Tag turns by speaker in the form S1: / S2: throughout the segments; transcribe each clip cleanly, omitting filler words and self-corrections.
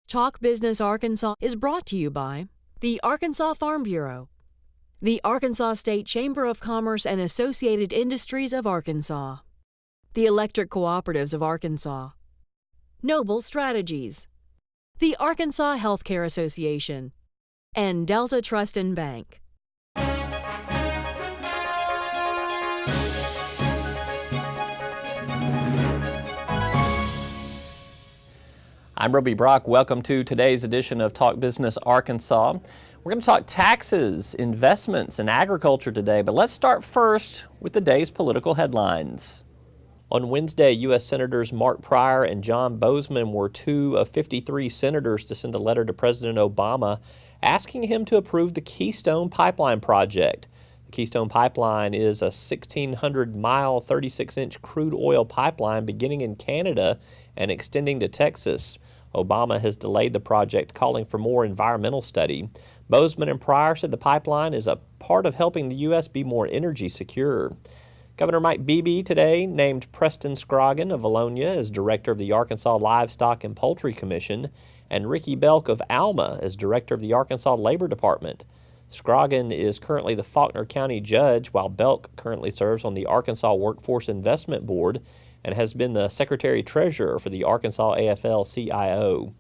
S1: Talk Business Arkansas is brought to you by the Arkansas Farm Bureau, the Arkansas State Chamber of Commerce and Associated Industries of Arkansas, the Electric Cooperatives of Arkansas, Noble Strategies, the Arkansas Healthcare Association, and Delta Trust and Bank.
S2: I'm Roby Brock. Welcome to today's edition of Talk Business Arkansas. We're going to talk taxes, investments, and agriculture today, but let's start first with the day's political headlines. On Wednesday, U.S. Senators Mark Pryor and John Boozman were two of 53 senators to send a letter to President Obama asking him to approve the Keystone pipeline project. The Keystone pipeline is a 1,600-mile, 36-inch crude oil pipeline beginning in Canada and extending to Texas. Obama has delayed the project, calling for more environmental study. Boozman and Pryor said the pipeline is a part of helping the U.S. be more energy secure. Governor Mike Beebe today named Preston Scroggin of Valonia as director of the Arkansas Livestock and Poultry Commission and Ricky Belk of Alma as director of the Arkansas Labor Department. Scroggin is currently the Faulkner County judge, while Belk currently serves on the Arkansas Workforce Investment Board and has been the secretary-treasurer for the Arkansas AFL-CIO.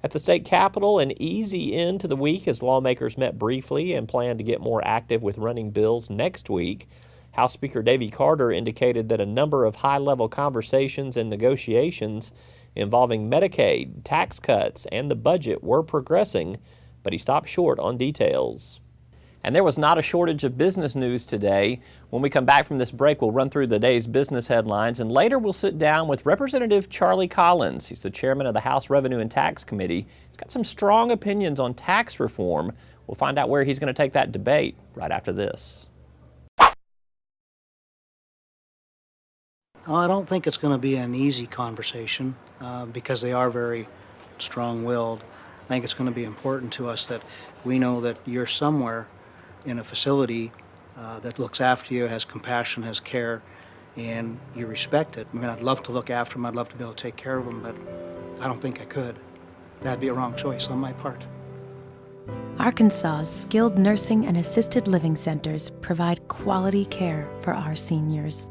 S2: At the state capitol, an easy end to the week as lawmakers met briefly and plan to get more active with running bills next week. House Speaker Davy Carter indicated that a number of high-level conversations and negotiations involving Medicaid, tax cuts, and the budget were progressing, but he stopped short on details. And there was not a shortage of business news today. When we come back from this break, we'll run through the day's business headlines, and later we'll sit down with Representative Charlie Collins. He's the chairman of the House Revenue and Tax Committee. He's got some strong opinions on tax reform. We'll find out where he's going to take that debate right after this.
S3: I don't think it's going to be an easy conversation because they are very strong-willed. I think it's going to be important to us that we know that you're somewhere in a facility that looks after you, has compassion, has care, and you respect it. I mean, I'd love to look after them, I'd love to be able to take care of them, but I don't think I could. That'd be a wrong choice on my part.
S4: Arkansas's skilled nursing and assisted living centers provide quality care for our seniors.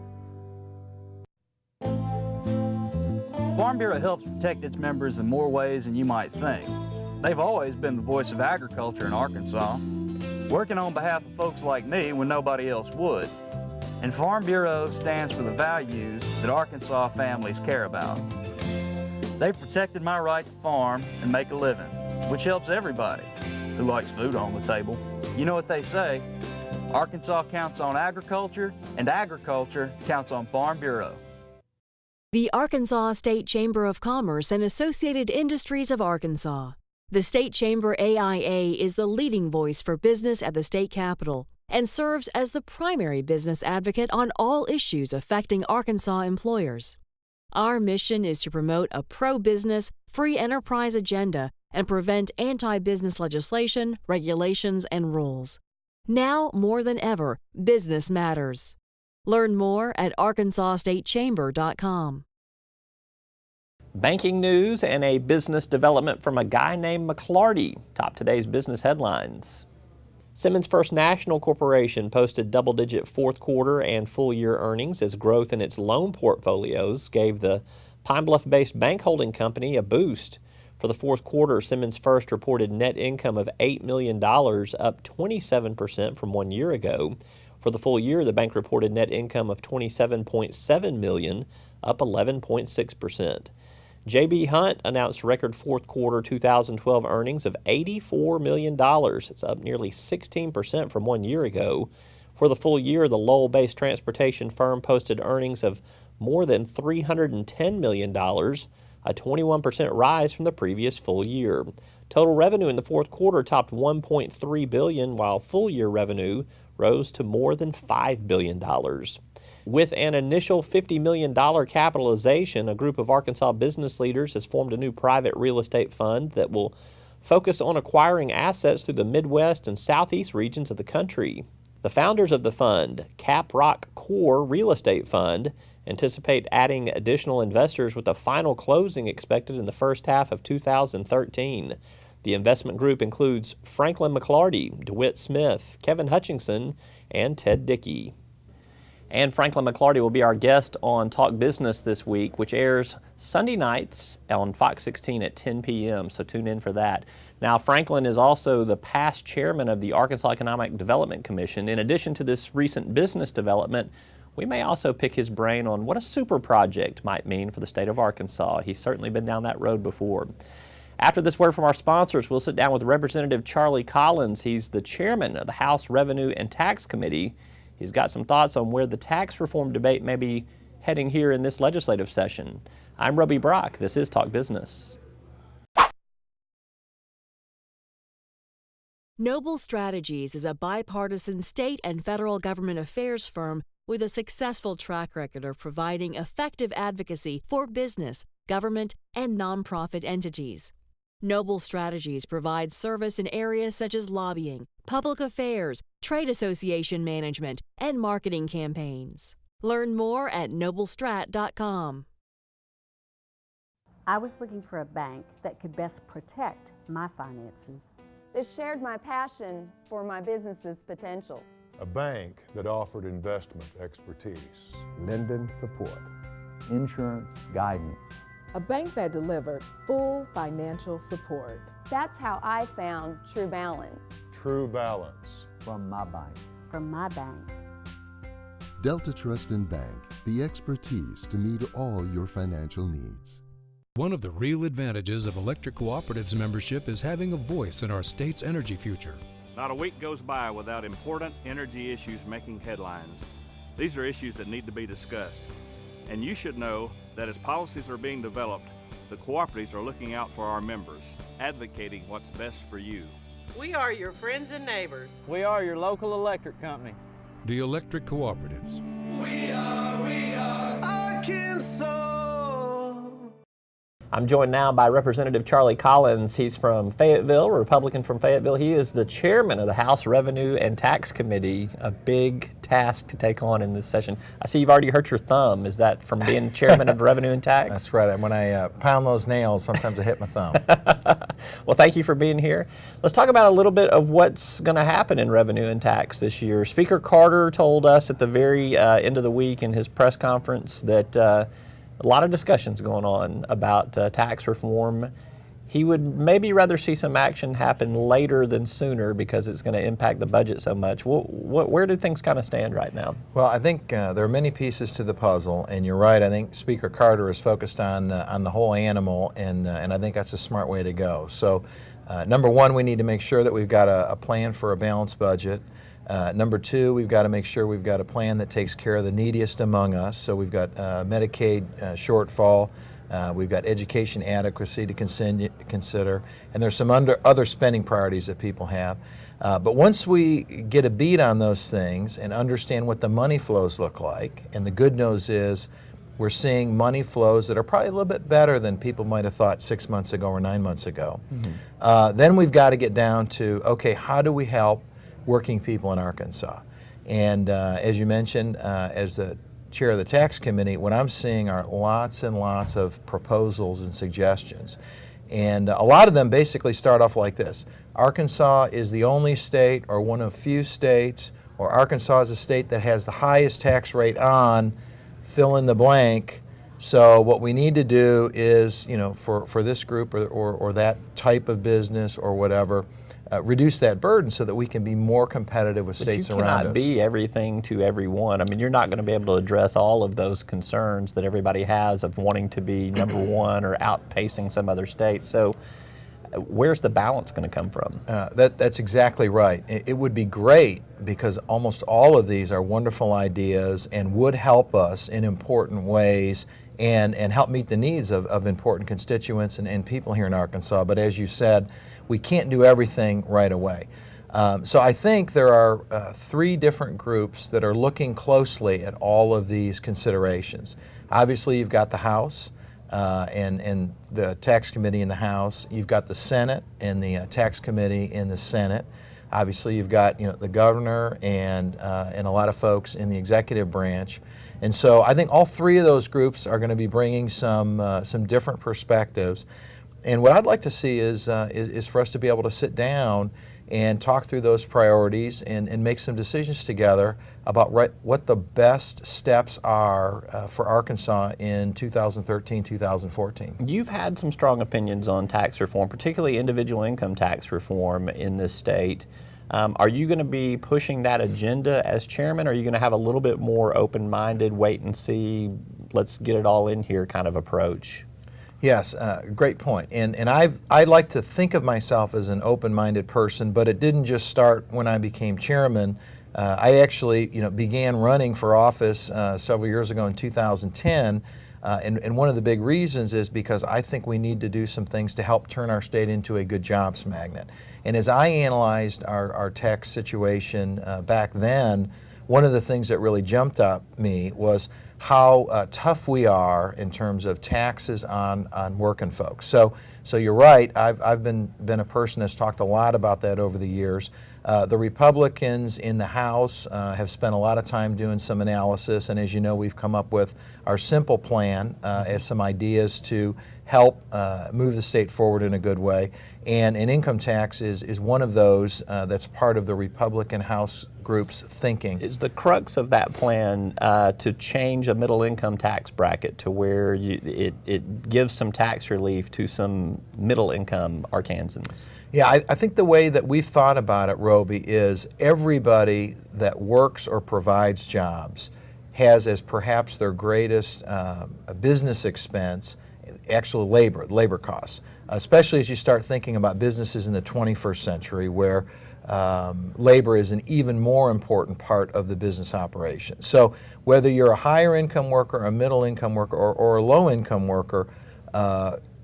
S5: Farm Bureau helps protect its members in more ways than you might think. They've always been the voice of agriculture in Arkansas, working on behalf of folks like me when nobody else would. And Farm Bureau stands for the values that Arkansas families care about. They've protected my right to farm and make a living, which helps everybody who likes food on the table. You know what they say, Arkansas counts on agriculture, and agriculture counts on Farm Bureau.
S1: The Arkansas State Chamber of Commerce and Associated Industries of Arkansas. The State Chamber AIA is the leading voice for business at the state capitol and serves as the primary business advocate on all issues affecting Arkansas employers. Our mission is to promote a pro-business, free enterprise agenda and prevent anti-business legislation, regulations, and rules. Now more than ever, business matters. Learn more at arkansasstatechamber.com.
S2: Banking news and a business development from a guy named McClarty top today's business headlines. Simmons First National Corporation posted double-digit fourth quarter and full-year earnings as growth in its loan portfolios gave the Pine Bluff-based bank holding company a boost. For the fourth quarter, Simmons First reported net income of $8 million, up 27% from 1 year ago. For the full year, the bank reported net income of $27.7 million, up 11.6%. J.B. Hunt announced record fourth quarter 2012 earnings of $84 million. It's up nearly 16% from 1 year ago. For the full year, the Lowell-based transportation firm posted earnings of more than $310 million, a 21% rise from the previous full year. Total revenue in the fourth quarter topped $1.3 billion, while full-year revenue rose to more than $5 billion. With an initial $50 million capitalization, a group of Arkansas business leaders has formed a new private real estate fund that will focus on acquiring assets through the Midwest and Southeast regions of the country. The founders of the fund, Cap Rock Core Real Estate Fund, anticipate adding additional investors with a final closing expected in the first half of 2013. The investment group includes Franklin McClarty, DeWitt Smith, Kevin Hutchinson, and Ted Dickey. And Franklin McClarty will be our guest on Talk Business this week, which airs Sunday nights on Fox 16 at 10 p.m., so tune in for that. Now, Franklin is also the past chairman of the Arkansas Economic Development Commission. In addition to this recent business development, we may also pick his brain on what a super project might mean for the state of Arkansas. He's certainly been down that road before. After this word from our sponsors, we'll sit down with Representative Charlie Collins. He's the chairman of the House Revenue and Tax Committee. He's got some thoughts on where the tax reform debate may be heading here in this legislative session. I'm Roby Brock. This is Talk Business.
S1: Noble Strategies is a bipartisan state and federal government affairs firm with a successful track record of providing effective advocacy for business, government, and nonprofit entities. Noble Strategies provides service in areas such as lobbying, public affairs, trade association management, and marketing campaigns. Learn more at noblestrat.com.
S6: I was looking for a bank that could best protect my finances.
S7: This shared my passion for my business's potential.
S8: A bank that offered investment expertise,
S9: lending support, insurance guidance.
S10: A bank that delivered full financial support.
S7: That's how I found True Balance.
S8: True Balance.
S9: From my bank.
S6: From my bank.
S11: Delta Trust and Bank, the expertise to meet all your financial needs.
S12: One of the real advantages of electric cooperatives membership is having a voice in our state's energy future.
S13: Not a week goes by without important energy issues making headlines. These are issues that need to be discussed. And you should know that as policies are being developed, the cooperatives are looking out for our members, advocating what's best for you.
S14: We are your friends and neighbors.
S15: We are your local electric company.
S12: The electric cooperatives.
S16: We are Arkansas.
S2: I'm joined now by Representative Charlie Collins. He's from Fayetteville, a Republican from Fayetteville. He is the chairman of the House Revenue and Tax Committee, a big task to take on in this session. I see you've already hurt your thumb. Is that from being chairman of Revenue and Tax?
S17: That's right. When I pound those nails, sometimes I hit my thumb.
S2: Well, thank you for being here. Let's talk about a little bit of what's going to happen in Revenue and Tax this year. Speaker Carter told us at the very end of the week in his press conference that a lot of discussions going on about tax reform. He would maybe rather see some action happen later than sooner because it's going to impact the budget so much. Where do things kind of stand right now?
S17: Well, I think there are many pieces to the puzzle, and you're right. I think Speaker Carter is focused on the whole animal, and I think that's a smart way to go. So, number one, we need to make sure that we've got a plan for a balanced budget. Number two, we've got to make sure we've got a plan that takes care of the neediest among us. So we've got Medicaid shortfall, we've got education adequacy to consider, and there's some other spending priorities that people have. But once we get a beat on those things and understand what the money flows look like, and the good news is we're seeing money flows that are probably a little bit better than people might have thought 6 months ago or 9 months ago. Mm-hmm. Then we've got to get down to, okay, how do we help working people in Arkansas? And as you mentioned, as the chair of the tax committee, what I'm seeing are lots and lots of proposals and suggestions. And a lot of them basically start off like this. Arkansas is the only state or one of few states, or Arkansas is a state that has the highest tax rate on, fill in the blank. So what we need to do is, for this group or that type of business or whatever, reduce that burden so that we can be more competitive with states around us.
S2: But you cannot be everything to everyone. I mean, you're not going to be able to address all of those concerns that everybody has of wanting to be number one or outpacing some other states. So where's the balance going to come from?
S17: That's exactly right. It would be great because almost all of these are wonderful ideas and would help us in important ways and help meet the needs of important constituents and people here in Arkansas. But as you said, we can't do everything right away. So I think there are three different groups that are looking closely at all of these considerations. Obviously, you've got the House and the Tax Committee in the House. You've got the Senate and the Tax Committee in the Senate. Obviously, you've got the governor and a lot of folks in the executive branch. And so I think all three of those groups are going to be bringing some different perspectives. And what I'd like to see is for us to be able to sit down and talk through those priorities and make some decisions together about what the best steps are for Arkansas in 2013, 2014.
S2: You've had some strong opinions on tax reform, particularly individual income tax reform in this state. Are you going to be pushing that agenda as chairman, or are you going to have a little bit more open-minded, wait and see, let's get it all in here kind of approach?
S17: Yes, great point. And I like to think of myself as an open-minded person, but it didn't just start when I became chairman. I actually, began running for office several years ago in 2010, and one of the big reasons is because I think we need to do some things to help turn our state into a good jobs magnet. And as I analyzed our tax situation back then, one of the things that really jumped at me was how tough we are in terms of taxes on working folks. So you're right, I've been a person that's talked a lot about that over the years. The Republicans in the House have spent a lot of time doing some analysis, and as you know, we've come up with our simple plan as some ideas to help move the state forward in a good way. And an income tax is one of those that's part of the Republican House group's thinking.
S2: Is the crux of that plan to change a middle income tax bracket to where it gives some tax relief to some middle income Arkansans?
S17: Yeah, I think the way that we've thought about it, Roby, is everybody that works or provides jobs has as perhaps their greatest business expense actual labor costs, especially as you start thinking about businesses in the 21st century where labor is an even more important part of the business operation. So whether you're a higher income worker, a middle income worker, or a low income worker,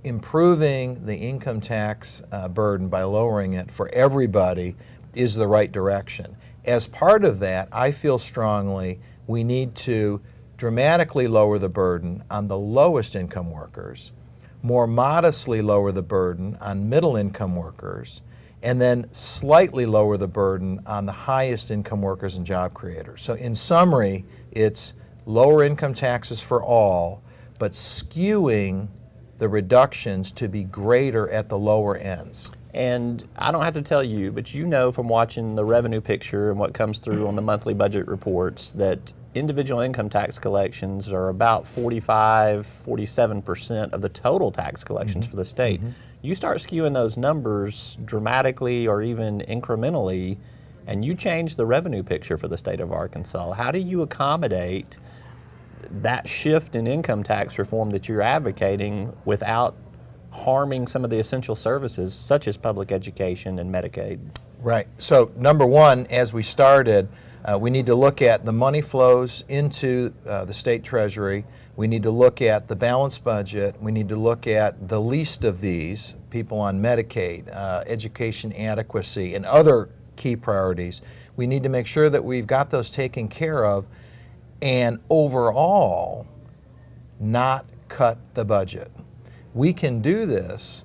S17: improving the income tax burden by lowering it for everybody is the right direction. As part of that, I feel strongly we need to dramatically lower the burden on the lowest income workers, more modestly lower the burden on middle income workers, and then slightly lower the burden on the highest income workers and job creators. So in summary, it's lower income taxes for all, but skewing the reductions to be greater at the lower ends.
S2: And I don't have to tell you, but you know from watching the revenue picture and what comes through on the monthly budget reports that individual income tax collections are about 45–47% of the total tax collections for the state. You start skewing those numbers dramatically or even incrementally, and you change the revenue picture for the state of Arkansas. How do you accommodate that shift in income tax reform that you're advocating without harming some of the essential services such as public education and Medicaid?
S17: Right. So number one, as we started, we need to look at the money flows into the state treasury. We need to look at the balanced budget. We need to look at the least of these, people on Medicaid, education adequacy, and other key priorities. We need to make sure that we've got those taken care of and overall not cut the budget. We can do this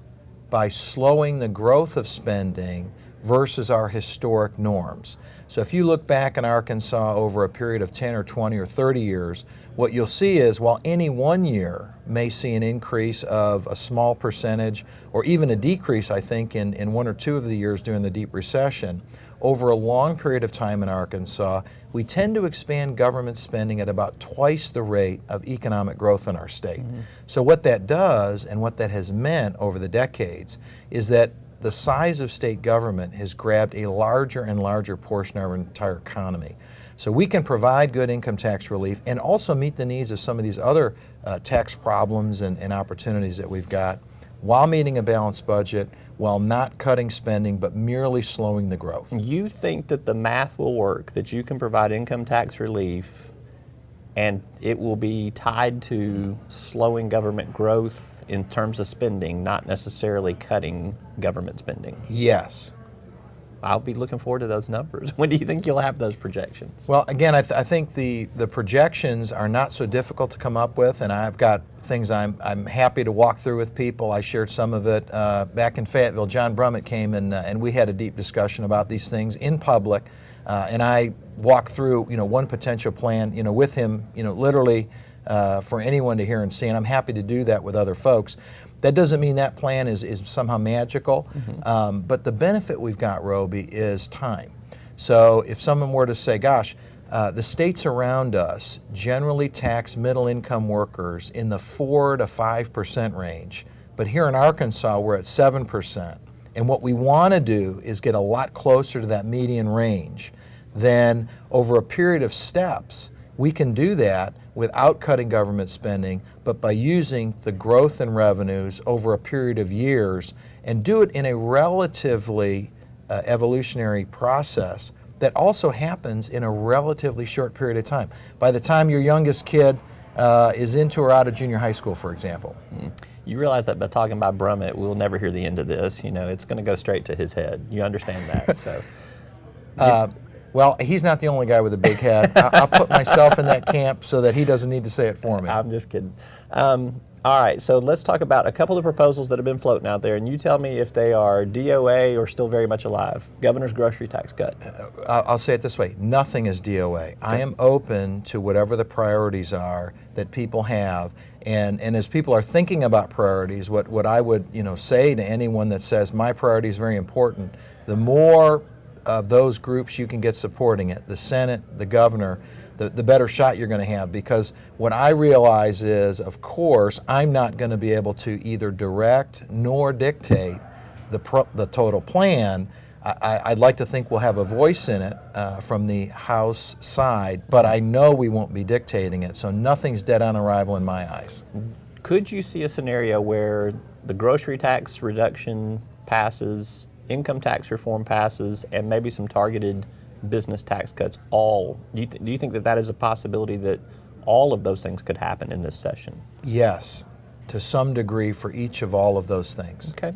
S17: by slowing the growth of spending versus our historic norms. So if you look back in Arkansas over a period of 10 or 20 or 30 years, what you'll see is while any one year may see an increase of a small percentage or even a decrease, I think, in one or two of the years during the deep recession, over a long period of time in Arkansas, we tend to expand government spending at about twice the rate of economic growth in our state. So what that does and what that has meant over the decades is that the size of state government has grabbed a larger and larger portion of our entire economy. So we can provide good income tax relief and also meet the needs of some of these other tax problems and opportunities that we've got while meeting a balanced budget, while not cutting spending, but merely slowing the growth.
S2: You think that the math will work, that you can provide income tax relief and it will be tied to slowing government growth in terms of spending, not necessarily cutting government spending?
S17: Yes.
S2: I'll be looking forward to those numbers. When do you think you'll have those projections?
S17: Well, again, I think the projections are not so difficult to come up with, and I've got things I'm happy to walk through with people. I shared some of it back in Fayetteville. John Brummett came and we had a deep discussion about these things in public and I walk through, one potential plan, with him, literally for anyone to hear and see, and I'm happy to do that with other folks. That doesn't mean that plan is somehow magical, but the benefit we've got, Roby, is time. So if someone were to say, gosh, the states around us generally tax middle-income workers in the 4 to 5% range, but here in Arkansas we're at 7%. And what we want to do is get a lot closer to that median range. Then over a period of steps, we can do that without cutting government spending, but by using the growth in revenues over a period of years and do it in a relatively evolutionary process that also happens in a relatively short period of time. By the time your youngest kid is into or out of junior high school, for example.
S2: You realize that by talking about Brummett, we'll never hear the end of this. It's going to go straight to his head. You understand that, so.
S17: Well, he's not the only guy with a big head. I'll put myself in that camp so that he doesn't need to say it for me.
S2: I'm just kidding. All right, so let's talk about a couple of proposals that have been floating out there, and you tell me if they are DOA or still very much alive. Governor's grocery tax cut.
S17: I'll say it this way, nothing is DOA. Okay. I am open to whatever the priorities are that people have, and as people are thinking about priorities, what I would say to anyone that says my priority is very important, the more of those groups you can get supporting it, the Senate, the governor, the better shot you're going to have, because what I realize is, of course, I'm not going to be able to either direct nor dictate the total plan. I'd like to think we'll have a voice in it from the House side, but I know we won't be dictating it, so nothing's dead on arrival in my eyes.
S2: Could you see a scenario where the grocery tax reduction passes, income tax reform passes, and maybe some targeted business tax cuts do you think that is a possibility that all of those things could happen in this session?
S17: Yes, to some degree for each of all of those things.
S2: Okay.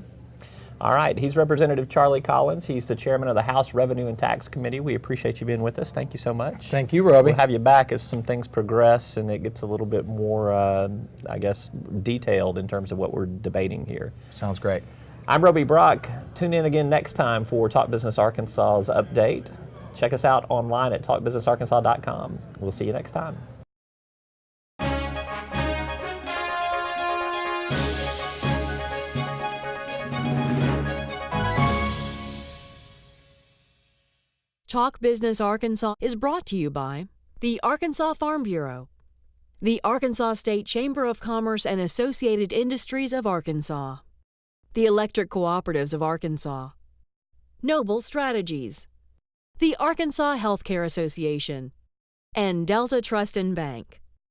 S2: All right. He's Representative Charlie Collins. He's the chairman of the House Revenue and Tax Committee. We appreciate you being with us. Thank you so much.
S17: Thank you, Robbie.
S2: We'll have you back as some things progress and it gets a little bit more, detailed in terms of what we're debating here.
S17: Sounds great.
S2: I'm Roby Brock. Tune in again next time for Talk Business Arkansas's update. Check us out online at talkbusinessarkansas.com. We'll see you next time.
S1: Talk Business Arkansas is brought to you by the Arkansas Farm Bureau, the Arkansas State Chamber of Commerce and Associated Industries of Arkansas, the Electric Cooperatives of Arkansas, Noble Strategies, the Arkansas Healthcare Association, and Delta Trust and Bank.